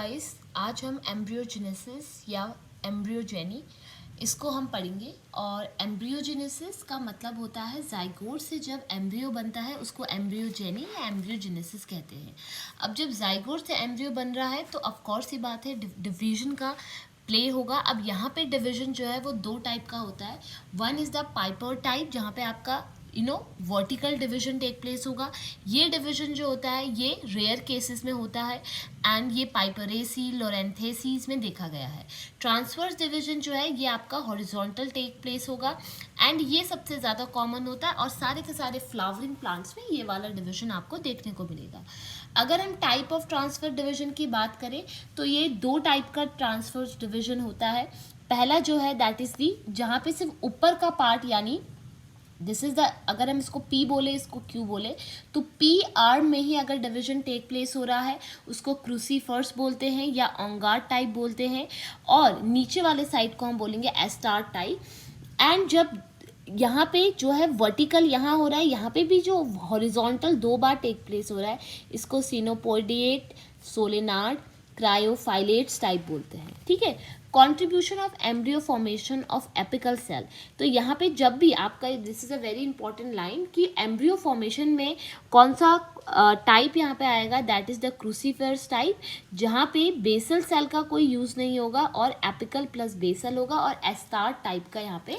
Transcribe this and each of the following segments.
Guys, आज हम embryogenesis या एम्ब्रियोजेनी इसको हम पढ़ेंगे। और एम्ब्रियोजेनेसिस का मतलब होता है जाइगोट से जब एम्ब्रियो बनता है उसको एम्ब्रियोजेनी या एम्ब्रियोजेनेसिस कहते हैं। अब जब जाइगोट से एम्ब्रियो बन रहा है तो ऑफ कोर्स ही बात है डिवीजन का प्ले होगा। अब यहाँ पे डिवीजन जो है वो दो टाइप का होता है। One is the Piper type, जहाँ पे आपका वर्टिकल डिवीजन टेक प्लेस होगा। ये डिवीजन जो होता है ये रेयर केसेस में होता है एंड ये पाइपरेसी लोरेंथेसीज में देखा गया है। ट्रांसवर्स डिवीजन जो है ये आपका हॉरिजॉन्टल टेक प्लेस होगा एंड ये सबसे ज़्यादा कॉमन होता है और सारे के सारे फ्लावरिंग प्लांट्स में ये वाला डिवीजन आपको देखने को मिलेगा। अगर हम टाइप ऑफ ट्रांसफर डिवीजन की बात करें तो ये दो टाइप का ट्रांसफर डिवीजन होता है। पहला जो है दैट इज़ दी, जहाँ पे सिर्फ ऊपर का पार्ट यानी दिस इज द, अगर हम इसको P बोले इसको Q बोले तो P आर्म में ही अगर डिवीजन टेक प्लेस हो रहा है उसको क्रूसीफर्स बोलते हैं या ऑन्गार्ड टाइप बोलते हैं, और नीचे वाले साइड को हम बोलेंगे एस्टार टाइप। एंड जब यहाँ पे जो है वर्टिकल यहाँ हो रहा है, यहाँ पे भी जो हॉरिजॉन्टल दो बार टेक प्लेस हो रहा है इसको सिनोपोडिएट, सोलेनार्ड, क्रायोफाइलेट्स टाइप बोलते हैं। ठीक है। Contribution of embryo formation of apical cell, तो यहाँ पे जब भी आपका, this is a very important line कि एम्ब्रियो फॉर्मेशन में कौन सा टाइप यहाँ पे आएगा, that is the cruciferous type, जहाँ पे बेसल सेल का कोई यूज़ नहीं होगा और एपिकल प्लस बेसल होगा, और एस्टार टाइप का यहाँ पे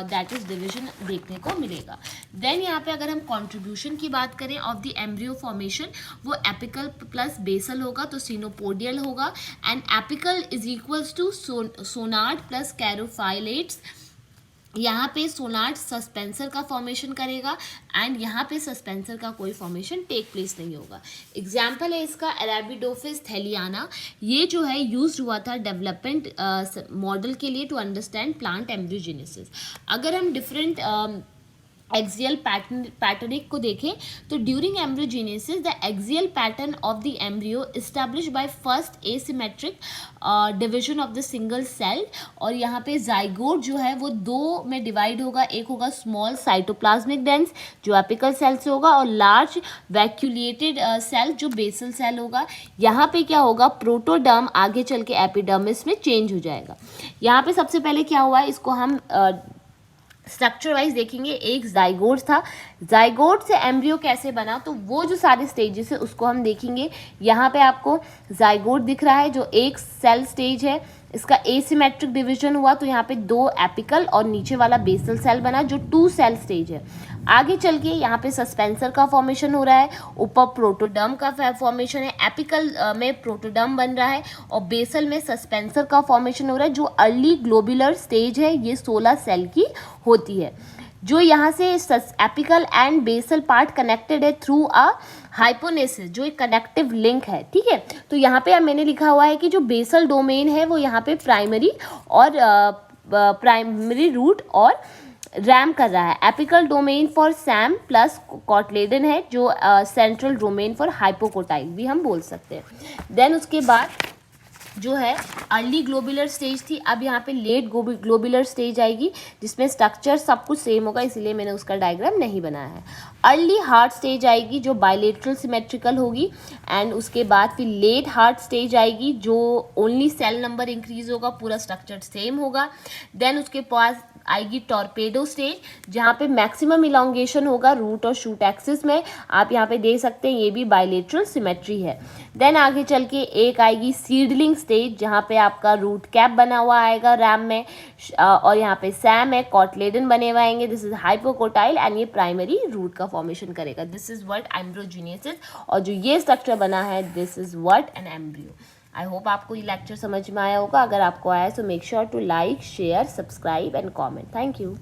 दैट इज डिवीजन देखने को मिलेगा। देन यहाँ पे अगर हम कॉन्ट्रीब्यूशन की बात करें ऑफ द एम्ब्रियो फॉर्मेशन, वो एपिकल प्लस बेसल होगा तो सिनोपोडियल होगा, and apical is equals to सोनार्ड प्लस कैरोफाइलेट्स। यहाँ पे सोनार्ड सस्पेंसर का फॉर्मेशन करेगा एंड यहाँ पे सस्पेंसर का कोई फॉर्मेशन टेक प्लेस नहीं होगा। एग्जाम्पल है इसका अरेबिडोफिस थैलियाना, ये जो है यूज हुआ था डेवलपमेंट मॉडल के लिए टू अंडरस्टैंड प्लांट एम्ब्रियोजेनेसिस। अगर हम डिफरेंट एक्सियल पैटर्निक को देखें तो during embryogenesis the axial pattern of the embryo establish by first asymmetric division of the single cell, और यहाँ पे जाइगोट जो है वो दो में डिवाइड होगा। एक होगा स्मॉल साइटोप्लाज्मिक डेंस जो एपिकल सेल से होगा, और लार्ज वैक्यूलेटेड सेल जो बेसल सेल होगा। यहाँ पे क्या होगा, प्रोटोडर्म आगे चल के एपिडर्मिस में चेंज हो जाएगा। यहाँ पे सबसे पहले क्या हुआ है इसको हम स्ट्रक्चर वाइज देखेंगे। एक जाइगोट था, जाइगोट से एम्ब्रियो कैसे बना, तो वो जो सारे स्टेजेस है उसको हम देखेंगे। यहाँ पे आपको जाइगोट दिख रहा है जो एक सेल स्टेज है, इसका एसिमेट्रिक डिवीजन हुआ तो यहाँ पे दो एपिकल और नीचे वाला बेसल सेल बना जो टू सेल स्टेज है। आगे चल के यहाँ पे सस्पेंसर का फॉर्मेशन हो रहा है, ऊपर प्रोटोडर्म का फॉर्मेशन है, एपिकल में प्रोटोडर्म बन रहा है और बेसल में सस्पेंसर का फॉर्मेशन हो रहा है। जो अर्ली ग्लोबुलर स्टेज है ये 16 सेल की होती है। जो यहाँ से apical and basal part connected है थ्रू अ हाइपोनेसिस, जो एक कनेक्टिव लिंक है। ठीक है। तो यहाँ पे मैंने लिखा हुआ है कि जो बेसल डोमेन है वो यहाँ पे प्राइमरी रूट और रैम कर रहा है। Apical domain for SAM plus cotyledon है जो सेंट्रल डोमेन फॉर हाइपोकोटाइल भी हम बोल सकते हैं। देन उसके बाद जो है अर्ली ग्लोबुलर स्टेज थी, अब यहाँ पे लेट ग्लोबुलर स्टेज आएगी जिसमें स्ट्रक्चर सब कुछ सेम होगा, इसीलिए मैंने उसका डायग्राम नहीं बनाया है। अर्ली हार्ट स्टेज आएगी जो बायलेटरल सिमेट्रिकल होगी, एंड उसके बाद फिर लेट हार्ट स्टेज आएगी जो ओनली सेल नंबर इंक्रीज होगा, पूरा स्ट्रक्चर सेम होगा। देन उसके पास आएगी टॉर्पेडो स्टेज जहाँ पे मैक्सिमम इलोंगेशन होगा रूट और शूट एक्सिस में, आप यहाँ पे देख सकते हैं ये भी बायलेटरल सिमेट्री है। देन आगे चल के एक आएगी सीडलिंग स्टेज जहाँ पे आपका रूट कैप बना हुआ आएगा रैम में, और यहाँ पे सैम है, कॉटलेडन बने हुए आएंगे, दिस इज हाइपोकोटाइल एंड ये प्राइमरी रूट का फॉर्मेशन करेगा। दिस इज व्हाट एम्ब्रियोजेनेसिस, और जो ये स्ट्रक्चर बना है this is what an embryo. I hope आपको ये लेक्चर समझ में आया होगा। अगर आपको आया तो make sure to like, share, subscribe and comment. Thank you.